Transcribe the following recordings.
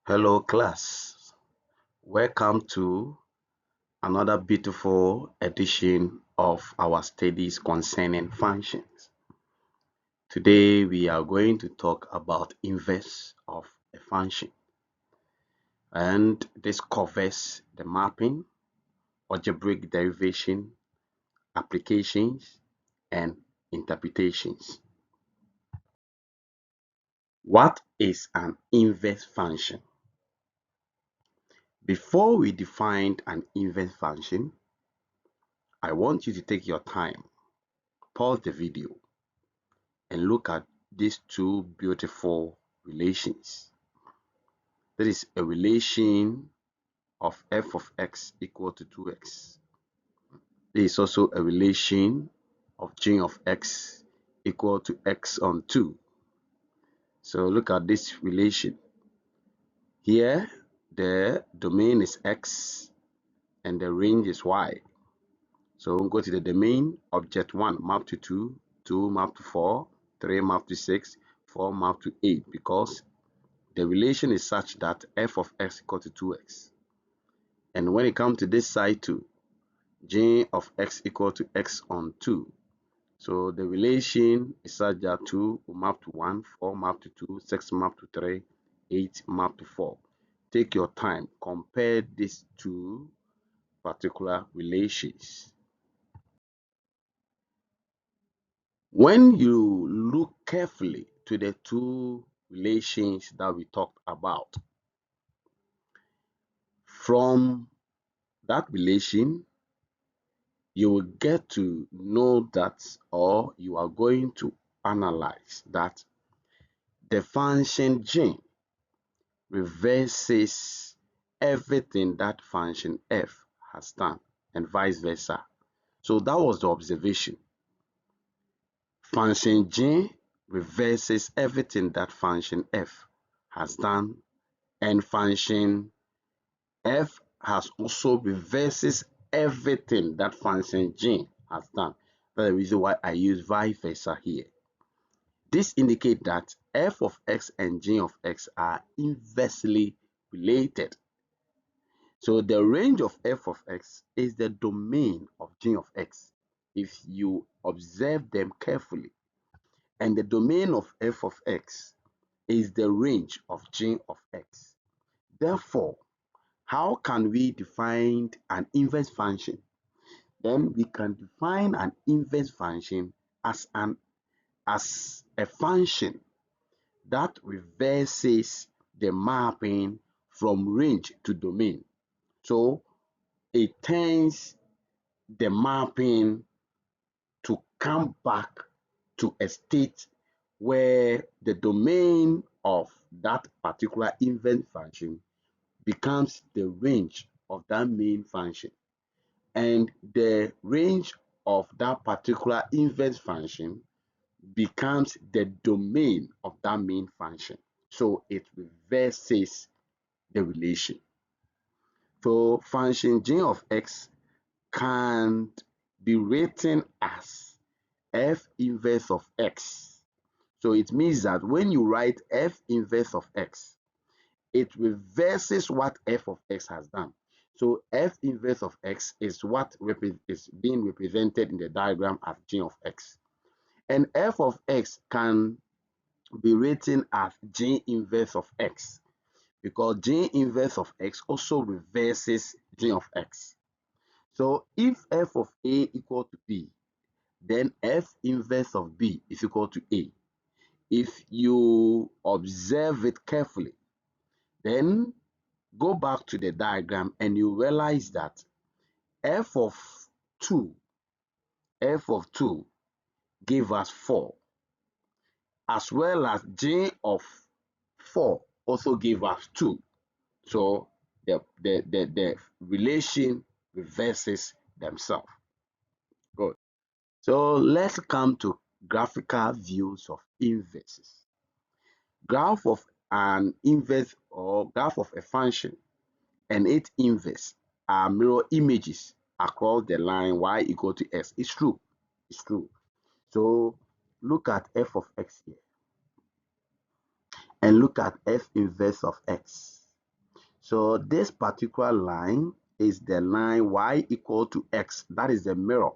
Hello class, welcome to another beautiful edition of our studies concerning functions. Today we are going to talk about inverse of a function, and this covers the mapping, algebraic derivation, applications, and interpretations. What is an inverse function? Before we define an inverse function, I want you to take your time, pause the video, and look at these two beautiful relations. There is a relation of f of x equal to 2x. There is also a relation of g of x equal to x on 2. So look at this relation. Here, the domain is x and the range is y. So we'll go to the domain, object 1 map to 2, 2 map to 4, 3 map to 6, 4 map to 8, because the relation is such that f of x equal to 2x. And when it comes to this side too, g of x equal to x on 2. So the relation is such that 2 will map to 1, 4 map to 2, 6 map to 3, 8 map to 4. Take your time, compare these two particular relations. When you look carefully to the two relations that we talked about, from that relation, you will get to know that, or you are going to analyze that the function g reverses everything that function f has done, and vice versa. So that was the observation. Function g reverses everything that function f has done, and function f has also reverses everything that function g has done. That's the reason why I use vice versa here. This indicates that f of x and g of x are inversely related. So the range of f of x is the domain of g of x if you observe them carefully. And the domain of f of x is the range of g of x. Therefore, how can we define an inverse function? Then we can define an inverse function as a function that reverses the mapping from range to domain. So it turns the mapping to come back to a state where the domain of that particular inverse function becomes the range of that main function, and the range of that particular inverse function becomes the domain of that main function. So it reverses the relation. So function g of x can be written as f inverse of x. So it means that when you write f inverse of x, it reverses what f of x has done. So f inverse of x is what is being represented in the diagram as g of x. And f of x can be written as g inverse of x, because g inverse of x also reverses g of x. So if f of a equal to b, then f inverse of b is equal to a. If you observe it carefully, then go back to the diagram and you realize that f of 2 give us 4, as well as g of 4 also give us 2. So the relation reverses themselves. Good. So let's come to graphical views of inverses. Graph of an inverse, or graph of a function, and its inverse are mirror images across the line y equal to x. It's true. It's true. So look at f of x here, and look at f inverse of x. So this particular line is the line y equal to x. That is the mirror.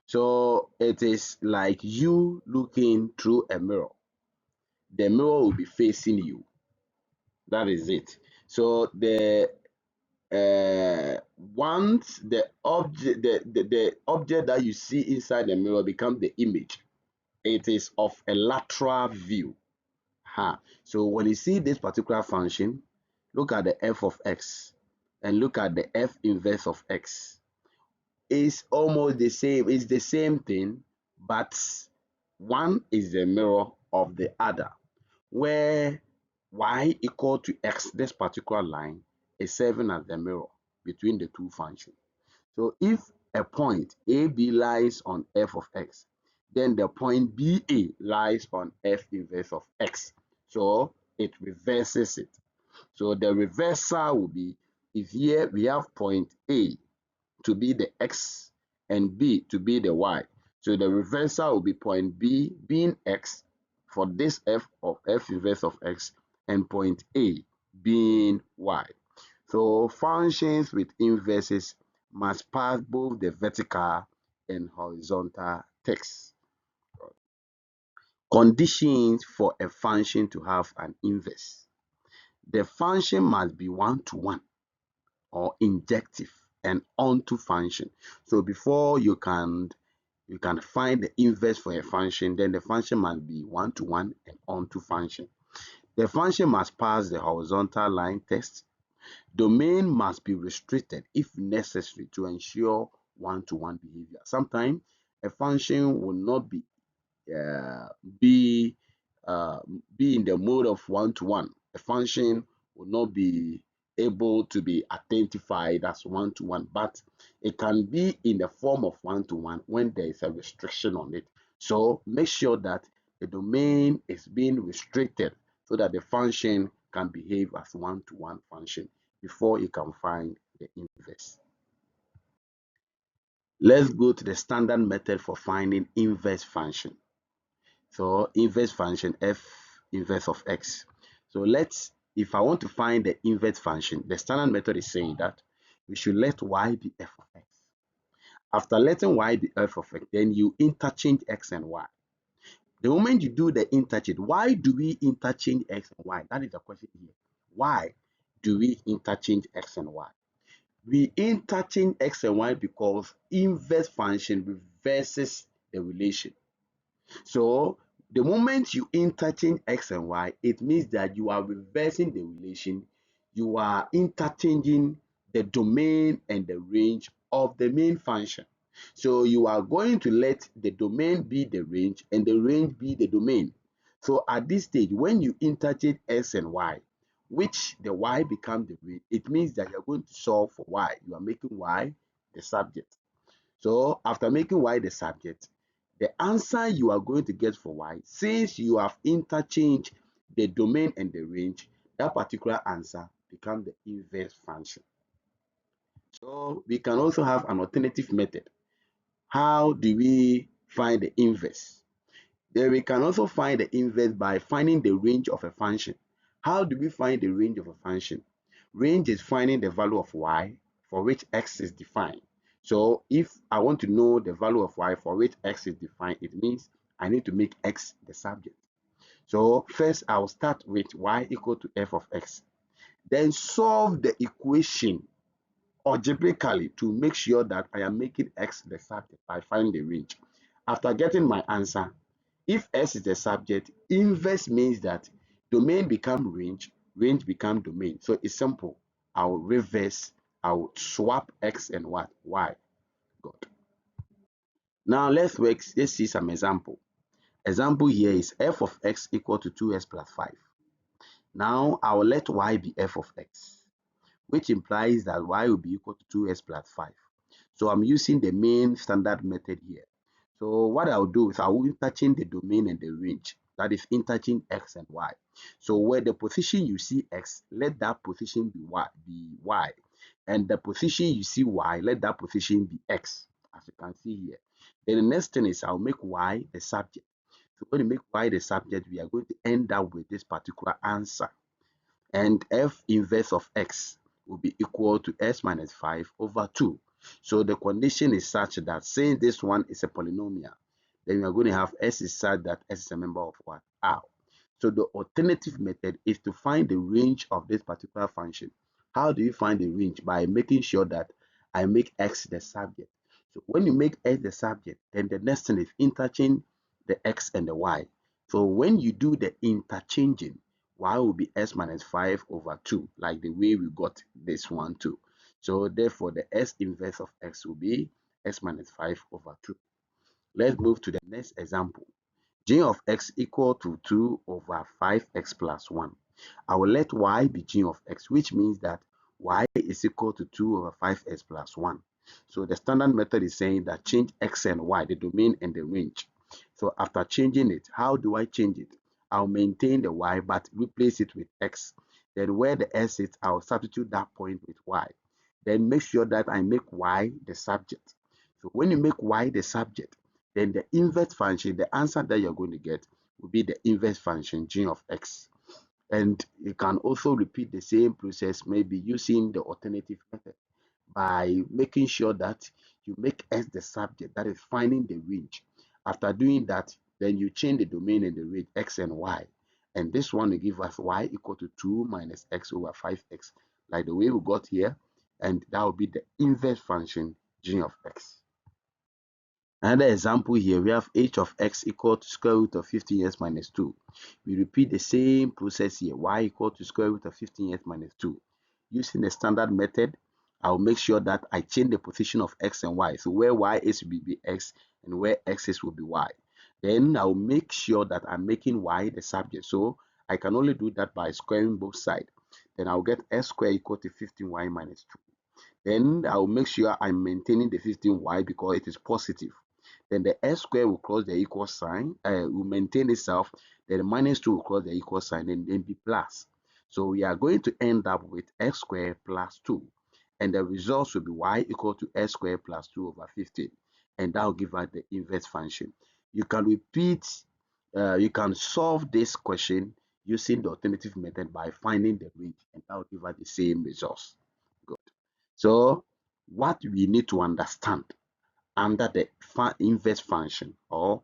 So it is like you looking through a mirror. The mirror will be facing you. That is it. So the once the object the object that you see inside the mirror becomes the image, it is of a lateral view. So when you see this particular function, look at the f of x and look at the f inverse of x. It's almost the same. It's the same thing, but one is the mirror of the other, where y equal to x, this particular line, is serving as the mirror between the two functions. So if a point AB lies on f of x, then the point BA lies on f inverse of x. So it reverses it. So the reversal will be, if here we have point A to be the x and B to be the y. So the reversal will be point B being x for this f of f inverse of x and point A being y. So functions with inverses must pass both the vertical and horizontal text. Conditions for a function to have an inverse. The function must be one-to-one or injective and onto function. So before you can find the inverse for a function, then the function must be one-to-one and onto function. The function must pass the horizontal line test. Domain must be restricted if necessary to ensure one-to-one behavior. Sometimes a function will not uh, be be in the mode of one-to-one. A function will not be able to be identified as one-to-one, but it can be in the form of one-to-one when there is a restriction on it. So make sure that the domain is being restricted so that the function can behave as one-to-one function before you can find the inverse. Let's go to the standard method for finding inverse function. So inverse function f inverse of x. So if I want to find the inverse function, the standard method is saying that we should let y be f of x. After letting y be f of x, then you interchange x and y. The moment you do the interchange, why do we interchange x and y? That is the question here. Why do we interchange x and y? We interchange x and y because inverse function reverses the relation. So the moment you interchange x and y, it means that you are reversing the relation. You are interchanging the domain and the range of the main function. So you are going to let the domain be the range and the range be the domain. So at this stage, when you interchange x and y, which the y becomes the range, it means that you're going to solve for y. You are making y the subject. So after making y the subject, the answer you are going to get for y, since you have interchanged the domain and the range, that particular answer becomes the inverse function. So we can also have an alternative method. How do we find the inverse? Then we can also find the inverse by finding the range of a function. How do we find the range of a function? Range is finding the value of y for which x is defined. So if I want to know the value of y for which x is defined, it means I need to make x the subject. So first I'll start with y equal to f of x. Then solve the equation algebraically to make sure that I am making x the subject by finding the range. After getting my answer, if S is the subject, inverse means that domain become range, range become domain. So it's simple. I'll reverse, I'll swap X and what? Y. Good. Now let's see some example. Example here is f of x equal to 2x plus 5. Now I will let y be f of x, which implies that y will be equal to 2x plus 5. So I'm using the main standard method here. So what I'll do is I will interchange the domain and the range. That is interchange x and y. So where the position you see x, let that position be y. And the position you see y, let that position be x, as you can see here. Then the next thing is I'll make y the subject. So when you make y the subject, we are going to end up with this particular answer. and f inverse of x will be equal to s minus 5 over 2. So the condition is such that since this one is a polynomial, then we are going to have s is such that s is a member of what? R. So the alternative method is to find the range of this particular function. How do you find the range? By making sure that I make x the subject. So when you make x the subject, then the next thing is interchange the x and the y. So when you do the interchanging, y will be s minus 5 over 2, like the way we got this one too. So therefore, the s inverse of x will be s minus 5 over 2. Let's move to the next example. G of x equal to 2 over 5x plus 1. I will let y be g of x, which means that y is equal to 2 over 5x plus 1. So the standard method is saying that change x and y, the domain and the range. So after changing it, how do I change it? I'll maintain the y but replace it with x. Then where the s is, I'll substitute that point with y. Then make sure that I make y the subject. So when you make y the subject, then the inverse function, the answer that you're going to get will be the inverse function g of x. And you can also repeat the same process, maybe using the alternative method by making sure that you make x the subject, that is finding the range. After doing that, then you change the domain and the range x and y. And this one will give us y equal to 2 minus x over 5x, like the way we got here. And that will be the inverse function g of x. Another example here, we have h of x equal to square root of 15x minus 2. We repeat the same process here, y equal to square root of 15x minus 2. Using the standard method, I'll make sure that I change the position of x and y. So where y is will be x and where x is will be y. Then I'll make sure that I'm making y the subject. So I can only do that by squaring both sides. Then I'll get s squared equal to 15y minus 2. Then I'll make sure I'm maintaining the 15y because it is positive. Then the s square will cross the equal sign, will maintain itself. Then the minus 2 will cross the equal sign and then be plus. So we are going to end up with x squared plus 2. And the results will be y equal to s squared plus 2 over 15. And that will give us the inverse function. You can you can solve this question using the alternative method by finding the range, and that will give us the same results. Good. So what we need to understand under the inverse function, or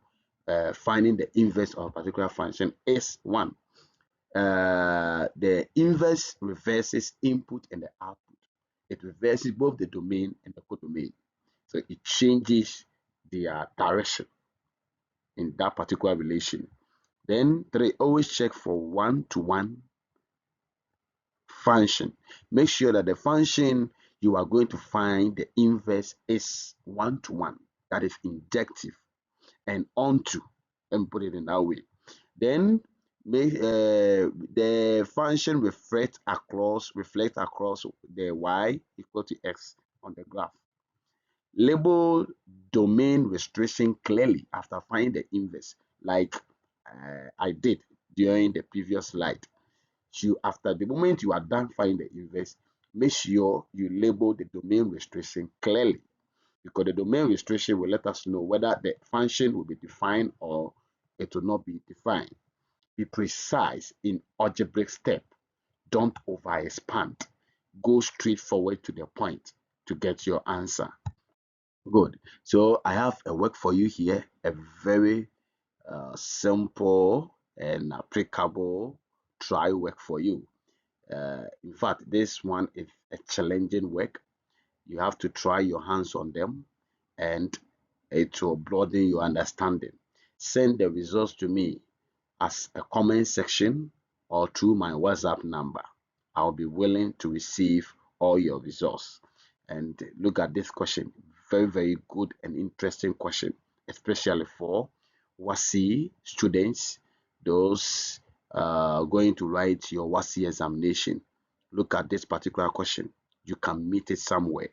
finding the inverse of a particular function, is one, the inverse reverses input and the output. It reverses both the domain and the codomain. So it changes their direction in that particular relation. Then 3, always check for one-to-one function. Make sure that the function you are going to find the inverse is one-to-one, that is injective, and onto, and put it in that way. Then make the function reflect across the y equal to x on the graph. Label domain restriction clearly after finding the inverse, like I did during the previous slide. After the moment you are done finding the inverse, make sure you label the domain restriction clearly, because the domain restriction will let us know whether the function will be defined or it will not be defined. Be precise in algebraic step. Don't over expand. Go straight forward to the point to get your answer. Good. So I have a work for you here, a very simple and applicable try work for you. In fact, this one is a challenging work. You have to try your hands on them, and it will broaden your understanding. Send the results to me as a comment section or through my WhatsApp number. I'll be willing to receive all your results. And look at this question. Very, very good and interesting question, especially for WASSCE students, those going to write your WASSCE examination. Look at this particular question. You can meet it somewhere.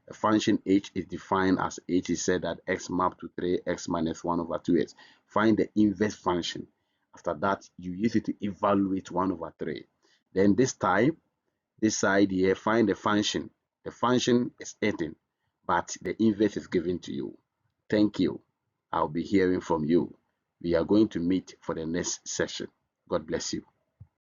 A function h is defined as h is said that x mapped to 3x minus 1 over 2x. Find the inverse function. After that, you use it to evaluate 1 over 3. Then this time, this side here, find the function. The function is 18, but the inverse is given to you. Thank you. I'll be hearing from you. We are going to meet for the next session. God bless you.